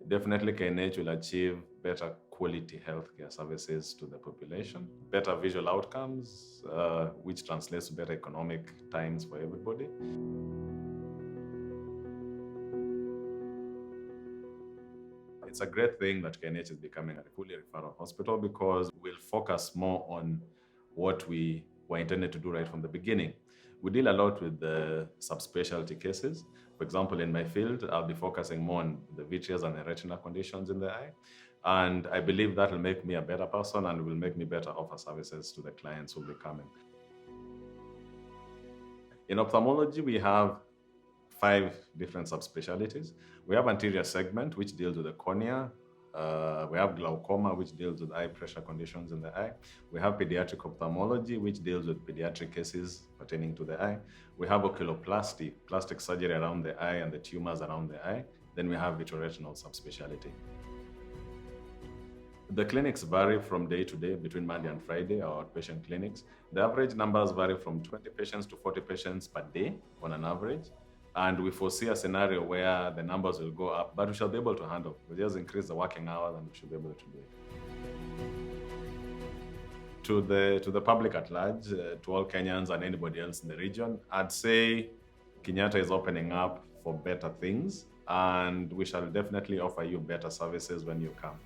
Definitely KNH will achieve better quality healthcare services to the population, better visual outcomes, which translates to better economic times for everybody. It's a great thing that KNH is becoming a fully referral hospital because we'll focus more on what we were intended to do right from the beginning. We deal a lot with the subspecialty cases. For example, in my field, I'll be focusing more on the vitreous and the retinal conditions in the eye. And I believe that will make me a better person and will make me better offer services to the clients who will be coming. In ophthalmology, we have 5 different subspecialties. We have anterior segment, which deals with the cornea. We have glaucoma, which deals with eye pressure conditions in the eye. We have pediatric ophthalmology, which deals with pediatric cases pertaining to the eye. We have oculoplasty, plastic surgery around the eye and the tumors around the eye. Then we have vitreoretinal subspecialty. The clinics vary from day to day between Monday and Friday, our outpatient clinics. The average numbers vary from 20 patients to 40 patients per day on an average. And we foresee a scenario where the numbers will go up, but we shall be able to handle. We just increase the working hours and we should be able to do it. To the public at large, to all Kenyans and anybody else in the region, I'd say Kenyatta is opening up for better things, and we shall definitely offer you better services when you come.